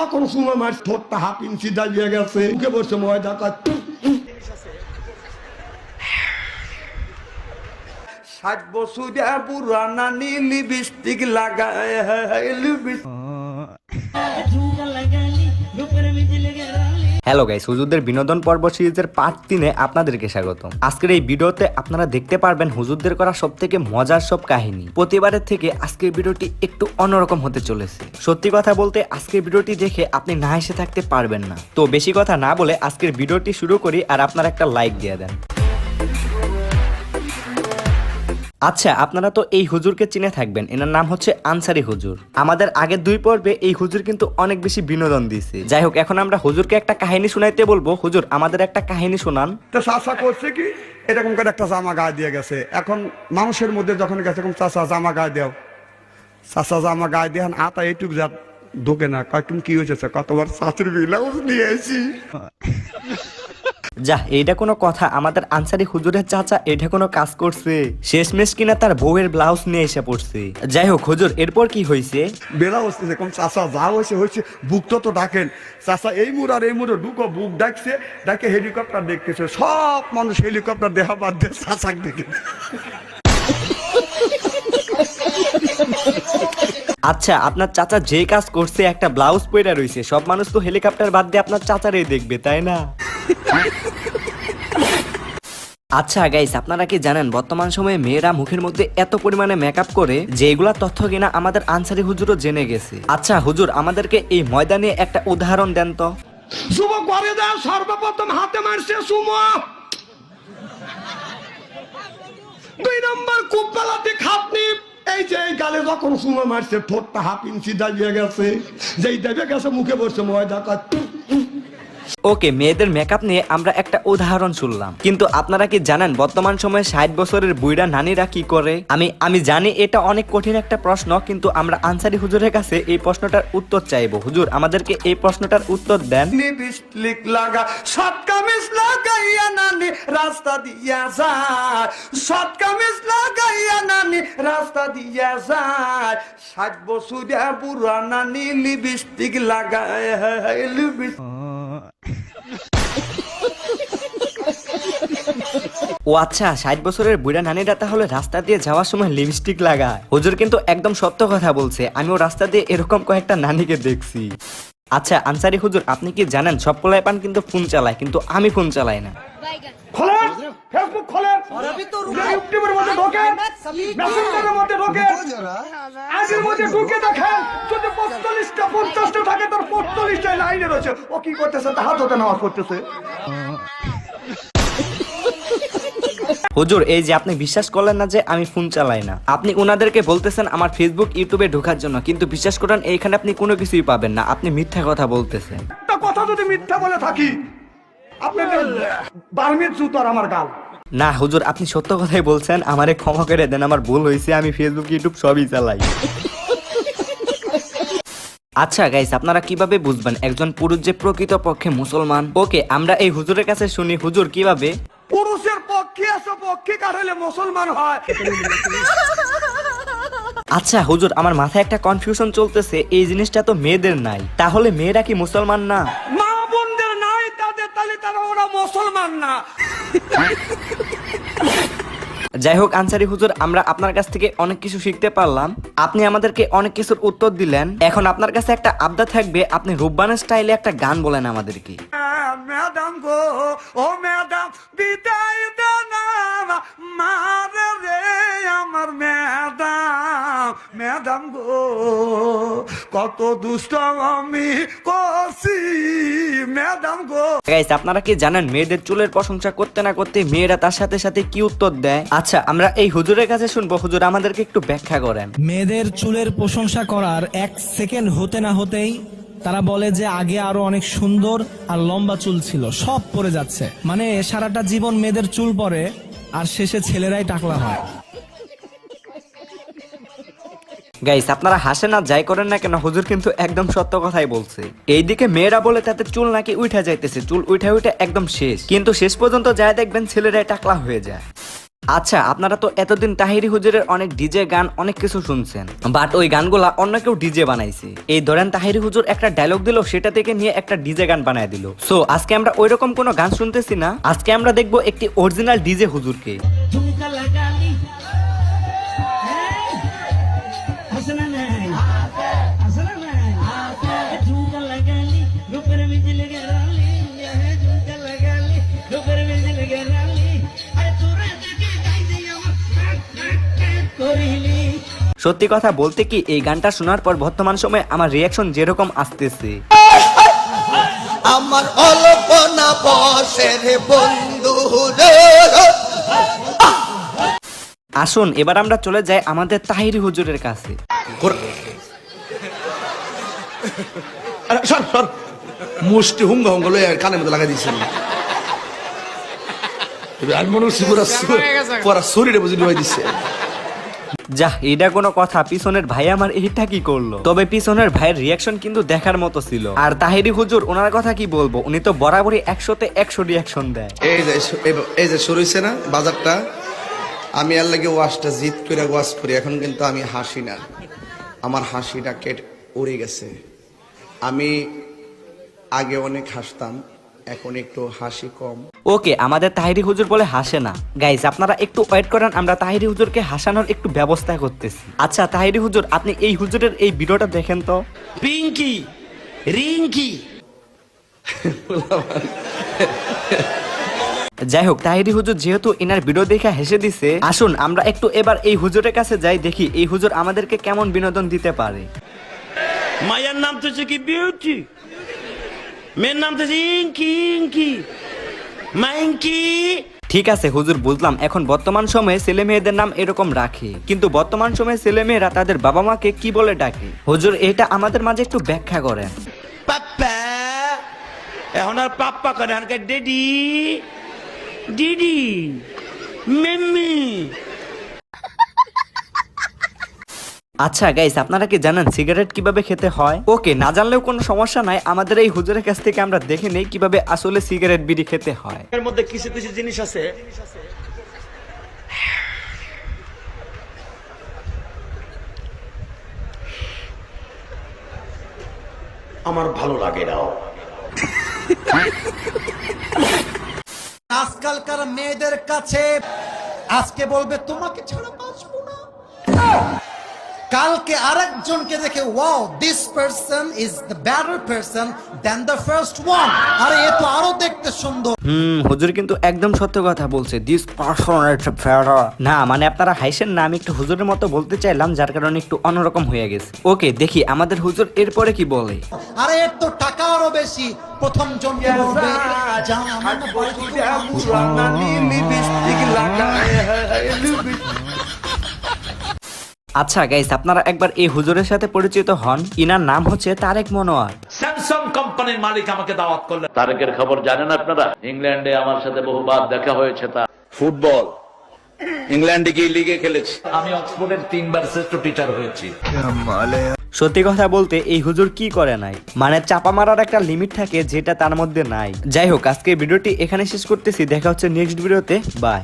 যখন সুমা মার ঠোঁটটা হাফ ইঞ্চি দাঁড়িয়ে গেছে, মুখে বসে ময়দা কাট 60 বছর পুরানা লিপস্টিক লাগায় হ্যালো গাইস, হুজুরদের বিনোদন পর্ব সিরিজের পার্ট 3-এ আপনাদেরকে স্বাগতম। আজকের এই ভিডিওতে আপনারা দেখতে পারবেন হুজুরদের করা সবথেকে মজার সব কাহিনী। প্রতিবারের থেকে আজকের ভিডিওটি একটু অন্যরকম হতে চলেছে। সত্যি কথা বলতে আজকের ভিডিওটি দেখে আপনি না হেসে থাকতে পারবেন না। তো বেশি কথা না বলে আজকের ভিডিওটি শুরু করি, আর আপনারা একটা লাইক দিয়ে দেন। আচ্ছা, আপনারা তো এই হুজুরকে চিনে থাকবেন, এনার নাম হচ্ছে আনসারি হুজুর। আমাদের আগের 2 পর্বে এই হুজুর কিন্তু অনেক বেশি বিনোদন দিয়েছে। যাই হোক, এখন আমরা হুজুরকে একটা কাহিনী শোনাইতে বলবো। হুজুর, আমাদের একটা কাহিনী শোনান। তো চাচা করছে কি, এরকম করে একটা জামা গায়ে দিয়ে গেছে। এখন মানুষের মধ্যে যখন গেছে, চাচা জামা গায়ে দেও, চাচা জামা গায়ে দিয়ে আতা এইটুকু যা ঢোকে না। কয় তুমি কি হয়েছে? কতবার শাশুড়ি ব্লাউজ নিয়ে এসি। যা, এইটা কোনো কথা? আমাদের আনসারি হুজুরের চাচা এটা কোনো কাজ করছে? শেষমেশ কিনা তার বউয়ের ব্লাউজ নিয়ে এসে পড়ছে। যাই হোক হুজুর, এরপর কি হয়েছে? বেলা হচ্ছে কম চাচা যা হয়েছে বুক তো ডাকেন। চাচা এই মুড় আর এই মুড়ে ঢুকো, বুক ডাকছে, ডাকে হেলিকপ্টার দেখতেছে। সব মানুষ হেলিকপ্টার দেখা বাদ দিয়ে চাচাক দেখে। আচ্ছা, আপনার চাচা যে কাজ করছে, একটা ব্লাউজ পরে রয়েছে, সব মানুষ তো হেলিকপ্টার বাদ দিয়ে আপনার চাচারই দেখবে, তাই না? আচ্ছা গাইস, আপনারা কি জানেন বর্তমান সময়ে মেয়েরা মুখের মধ্যে এত পরিমাণে মেকআপ করে যে এগুলা তথ্য কিনা আমাদের আনসারি হুজুরও জেনে গেছে। আচ্ছা হুজুর, আমাদেরকে এই ময়দা নিয়ে একটা উদাহরণ দেন তো। সুমো করে দাও, সর্বপ্রথম হাতে মারছে সুমো। 2 নম্বর কুপলাতে খাপনি। এই যে এই গালে যখন সুমো মারছে, ঠোঁটটা হাফ ইঞ্চি দাঁড়িয়ে গেছে, যেই দাঁড়িয়ে গেছে মুখে বসছে ময়দা কাট। ওকে, মেয়েদের মেকআপ নিয়ে আমরা একটা উদাহরণ শুনলাম, কিন্তু আপনারা কি জানেন বর্তমান সময়ে 60 বছরের বুইড়া নানীরা কি করে? আমি জানি এটা অনেক কঠিন একটা প্রশ্ন, কিন্তু আমরা আনসারি হুজুরের কাছে এই প্রশ্নটার উত্তর চাইবো। হুজুর, আমাদেরকে এই প্রশ্নটার উত্তর দেন। লিপস্টিক লাগা শর্ট কামিজ লাগাইয়া নানি রাস্তা দিয়া যায়, শর্ট কামিজ লাগাইয়া নানি রাস্তা দিয়া যায়। 60 বছর পুরানা লিপস্টিক লাগায় ও আচ্ছা, 60 বছরের বুড়া নানীরা তাহলে রাস্তা দিয়ে যাওয়ার সময় লিপস্টিক লাগায়। হুজুর কিন্তু একদম সত্য কথা বলছে, আমিও রাস্তা দিয়ে এরকম কয়েকটা নানীকে দেখছি। আচ্ছা আনসারি হুজুর, আপনি কি জানেন সব পোলাপান কিন্তু ফোন চালায়, কিন্তু আমি ফোন চালাই না। খোলেন ফেসবুক, খোলেন ইউটিউবের মধ্যে ঢোকেন, মেসেঞ্জারের মধ্যে ঢোকেন, আগের মধ্যে ঢুকে দেখেন। যদি 45টা 50টা থাকে, তোর 45টা লাইনে রয়েছে। ও কি করতেছে? হাত ধরে নামাজ করতেছে। হুজুর, এই যে আপনি বিশ্বাস করলেন না যে আমি ফোন চালাই না, আপনি ওনাদেরকে বলতেছেন আমার ফেসবুক ইউটিউবে ঢোকার জন্য, কিন্তু বিশ্বাস করেন এইখানে আপনি কোনো কিছুই পাবেন না। আপনি মিথ্যা কথা বলতেছেন। একটা কথা যদি মিথ্যা বলে থাকি, আপনাদের বার্মির জুতো আর আমার গাল। না হুজুর, আপনি সত্য কথাই বলছেন, আমারে ক্ষমা করে দেন, আমার ভুল হয়েছে, আমি ফেসবুক ইউটিউব সবই চালাই। আচ্ছা গাইস, আপনারা কিভাবে বুঝবেন একজন পুরুষ যে প্রকৃত পক্ষে মুসলমান? ওকে, আমরা এই হুজুরের কাছে শুনি। হুজুর, কিভাবে পুরুষের পক্ষে আছে, পক্ষে কার হলে মুসলমান হয়? আচ্ছা হুজুর, আমার মাথায় একটা কনফিউশন চলতেছে, এই জিনিসটা তো মেয়েদের নাই, তাহলে মেয়েরা কি মুসলমান না? মা বোনদের নাই তাদের, তাহলে তারা ওরা মুসলমান না। যাই হোক আনসারি হুজুর, আমরা আপনার কাছ থেকে অনেক কিছু শিখতে পারলাম। আপনি আমাদেরকে অনেক কিছুর উত্তর দিলেন। এখন আপনার কাছে একটা আবদার থাকবে, আপনি রূপবানের স্টাইলে একটা গান বলেন আমাদেরকে। ম্যাডাম গো, ও ম্যাডাম, বিদায় দেন মারে রে আমার ম্যাডাম, ম্যাডাম গো, কত দুষ্ট আমি করছি ম্যাডাম গো। গাইস, আপনারা কি জানেন মেয়েদের চুলের প্রশংসা করতে না করতে মেয়েরা তার সাথে সাথে কি উত্তর দেয়? আচ্ছা, আমরা এই হুজুরের কাছে শুনবো। হুজুর, আমাদেরকে একটু ব্যাখ্যা করেন। মেয়েদের চুলের প্রশংসা করার 1 সেকেন্ড হতে না হতেই তারা বলে যে আগে আরো অনেক সুন্দর আর লম্বা চুল ছিল, সব পড়ে যাচ্ছে। মানে সারাটা জীবন মেয়েদের চুল পড়ে, আর শেষে ছেলেরাই টাকলা হয়। গাইস, আপনারা হাসেন না যাই করেন না কেন, হুজুর কিন্তু একদম সত্য কথাই বলছে। এইদিকে মেয়েরা বলে তাদের চুল নাকি উঠা যাইতেছে, চুল উঠা একদম শেষ, কিন্তু শেষ পর্যন্ত যায় দেখবেন ছেলেরাই টাকলা হয়ে যায়। আচ্ছা, আপনারা তো এতদিন তাহিরি হুজুরের অনেক ডিজে গান অনেক কিছু শুনছেন, বাট ওই গানগুলা অন্য কেউ ডিজে বানাইছে। এই ধরেন তাহিরি হুজুর একটা ডায়লগ দিল, সেটা থেকে নিয়ে একটা ডিজে গান বানায় দিল। সো আজকে আমরা ওইরকম কোনো গান শুনতেছি না, আজকে আমরা দেখবো একটি অরিজিনাল ডিজে হুজুরকে। झुमका लगा ली हंसना नहीं हंसना नहीं झुमका लगा ली ऊपर बिजल गिरा ली झुमका लगा ली ऊपर बिजल गिरा ली अरे तोरा देखे गाई दिया कोरिली। সত্যি কথা বলতে কি, এই গানটা শোনার পর বর্তমান সময়ে আমার রিয়াকশন যেরকম আসতেছে, আমার অল্পনা বসের বন্ধু আসুন এবার আমরা চলে যাই আমাদের তাহিরি হুজুরের কাছে। সর সর মুষ্টি হুঙ্গা হুঙ্গা লয়ে কানের মধ্যে লাগাই দিয়েছেন। আর মনে হচ্ছে পুরা শরীরে বুঝি ডুবাই দিচ্ছে। যা, এটা কোনো কথা? পিছনের ভাই আমার এইটা কি করলো? তবে পিছনের ভাইয়ের রিয়াকশন কিন্তু দেখার মতো ছিল। আর তাহিরি হুজুর, ওনার কথা কি বলবো, উনি তো বরাবরই 100-তে 100 রিয়াকশন দেয়। এই যে শুরু হয়েছে না বাজারটা, আমি আর লাগে ওয়াশটা জিত করে ওয়াশ করি। এখন কিন্তু আমি হাসি না, আমার হাসিটা কেটে উড়ে গেছে। আমি আগে অনেক হাসতাম, এখন একটু হাসি কম। ওকে, আমাদের তাহিরি হুজুর বলে হাসে না। গাইস, আপনারা একটু ওয়েট করেন, আমরা তাহিরি হুজুরকে হাসানোর একটু ব্যবস্থা করতেছি। আচ্ছা তাহিরি হুজুর, আপনি এই হুজুরের এই ভিডিওটা দেখেন তো। पिंकी रिंकी যাই হোক, তাহিরি হুজুর যেহেতু এনার ভিডিও দেখে হেসে দিছে, আসুন আমরা একটু এবার এই হুজুরের কাছে যাই, দেখি এই হুজুর আমাদেরকে কেমন বিনোদন দিতে পারে। मायर नाम तो की ब्यूटी मेरा नाम तो इंकी इंकी मैंकी। ঠিক আছে হুজুর, বুঝলাম। এখন বর্তমান সময়ে ছেলে মেয়েদের নাম এরকম রাখে, কিন্তু বর্তমান সময়ে ছেলে মেয়েরা তাদের বাবা মাকে কি বলে ডাকে? হুজুর, এটা আমাদের মাঝে একটু ব্যাখ্যা করেন। পাপ্পা এখন আর পাপ্পা করে এখনকার ডেডি ডিডি মেম্মি। আচ্ছা গাইস, আপনারা কি জানেন সিগারেট কিভাবে খেতে হয়? ওকে, না জানলেও কোনো সমস্যা নাই, আমাদের এই হুজুরের কাছ থেকে আমরা দেখে নেই কিভাবে আসলে সিগারেট বিড়ি খেতে হয়। এর মধ্যে কিছু কিছু জিনিস আছে আমার ভালো লাগে না। আজকালকার মেয়েদের কাছে আজকে বলবে তোমাকে ছাড়া বাঁচবো না, কালকে আরেকজনকে দেখে wow this person is the better person than the first one, আরে এ তো আরো দেখতে সুন্দর। হুজুর কিন্তু একদম সত্য কথা বলছে। This person is better. না মানে আপনারা হাসেন না, আমি একটু হুজুরের মতো বলতে চাইলাম, যার কারণে একটু অন্যরকম হয়ে গেছে। ওকে, দেখি আমাদের হুজুর এরপরে কি বলে। আরে এর তো টাকা আরো বেশি, প্রথম জনকে বলবে জান আমার না আচ্ছা গাইস, আপনারা একবার এই হুজুরের সাথে পরিচিত হন। ইনার নাম হচ্ছে তারেক মনোয়ার। স্যামসাং কোম্পানির মালিক আমাকে দাওয়াত করলেন। তারেকের খবর জানেন আপনারা? ইংল্যান্ডে আমার সাথে বহুবার দেখা হয়েছে। তার ফুটবল ইংল্যান্ডে গিয়ে লিগে খেলেছি। আমি অক্সফোর্ডের 3 বার শ্রেষ্ঠ টিচার হয়েছি। সত্যি কথা বলতে এই হুজুর কি করে নাই, মানে চাপা মারার একটা লিমিট থাকে যেটা তার মধ্যে নাই। যাই হোক, আজকে ভিডিওটি এখানে শেষ করতেছি, দেখা হচ্ছে নেক্সট ভিডিওতে। বাই।